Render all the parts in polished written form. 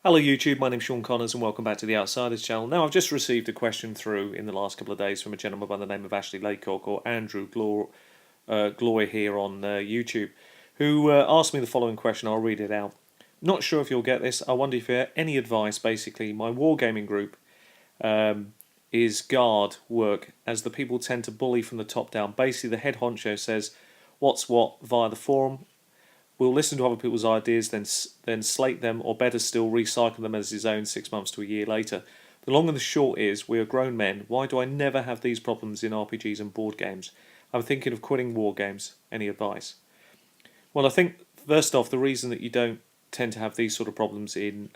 Hello YouTube, my name's Sean Connors and welcome back to the Outsiders channel. Now I've just received a question through in the last couple of days from a gentleman by the name of Ashley Laycock, or Andrew Gloy here on YouTube, who asked me the following question. I'll read it out. Not sure if you'll get this. I wonder if you have any advice. Basically, my wargaming group is guard work, as the people tend to bully from the top down. Basically, the head honcho says what's what via the forum. We'll listen to other people's ideas, then slate them, or better still, recycle them as his own 6 months to a year later. The long and the short is, we are grown men. Why do I never have these problems in RPGs and board games? I'm thinking of quitting war games. Any advice? Well, I think, first off, the reason that you don't tend to have these sort of problems in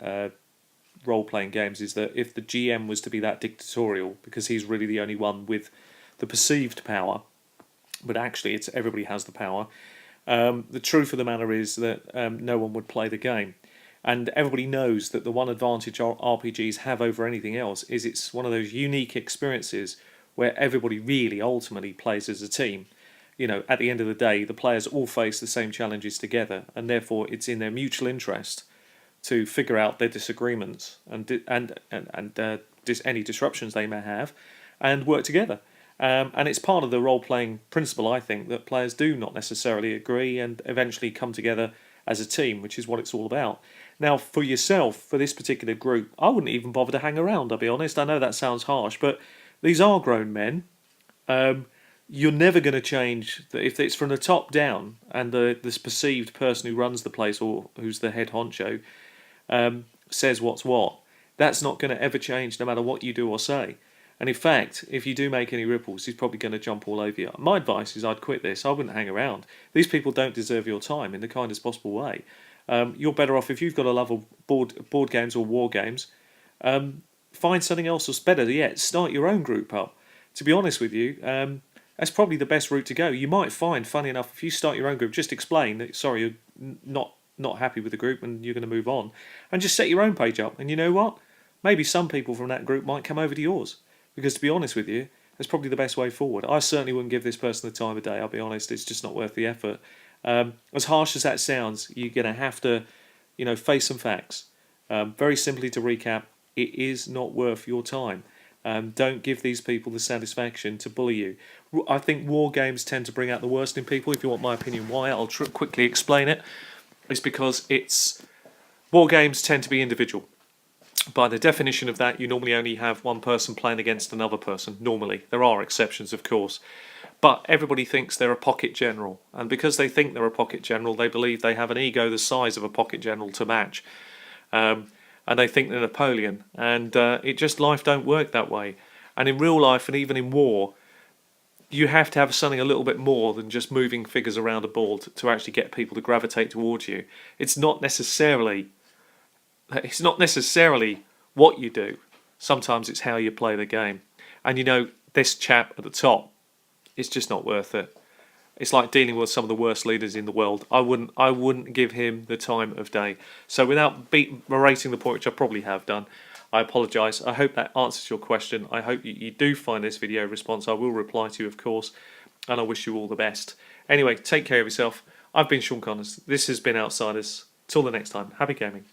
role-playing games is that if the GM was to be that dictatorial, because he's really the only one with the perceived power, but actually it's everybody has the power, the truth of the matter is that no one would play the game. And everybody knows that the one advantage RPGs have over anything else is it's one of those unique experiences where everybody really ultimately plays as a team. You know, at the end of the day, the players all face the same challenges together, and therefore it's in their mutual interest to figure out their disagreements and any disruptions they may have, and work together. And it's part of the role-playing principle, I think, that players do not necessarily agree and eventually come together as a team, which is what it's all about. Now, for yourself, for this particular group, I wouldn't even bother to hang around, I'll be honest. I know that sounds harsh, but these are grown men. You're never going to change. If it's from the top down and this perceived person who runs the place or who's the head honcho says what's what, that's not going to ever change no matter what you do or say. And in fact, if you do make any ripples, he's probably going to jump all over you. My advice is I'd quit this. I wouldn't hang around. These people don't deserve your time in the kindest possible way. You're better off, if you've got a love of board games or war games, find something else that's better yet. Start your own group up. To be honest with you, that's probably the best route to go. You might find, funny enough, if you start your own group, just explain that, sorry, you're not happy with the group and you're going to move on. And just set your own page up. And you know what? Maybe some people from that group might come over to yours. Because to be honest with you, that's probably the best way forward. I certainly wouldn't give this person the time of day, I'll be honest. It's just not worth the effort. As harsh as that sounds, you're going to have to, face some facts. Very simply to recap, it is not worth your time. Don't give these people the satisfaction to bully you. I think war games tend to bring out the worst in people. If you want my opinion why, I'll quickly explain it. It's because war games tend to be individual. By the definition of that, you normally only have one person playing against another person, normally. There are exceptions, of course. But everybody thinks they're a pocket general. And because they think they're a pocket general, they believe they have an ego the size of a pocket general to match. And they think they're Napoleon. And life don't work that way. And in real life, and even in war, you have to have something a little bit more than just moving figures around a board to actually get people to gravitate towards you. It's not necessarily what you do. Sometimes it's how you play the game. And this chap at the top, it's just not worth it. It's like dealing with some of the worst leaders in the world. I wouldn't give him the time of day. So without berating the point, which I probably have done, I apologise. I hope that answers your question. I hope you do find this video a response. I will reply to you, of course, and I wish you all the best. Anyway, take care of yourself. I've been Sean Connors. This has been Outsiders. Till the next time, happy gaming.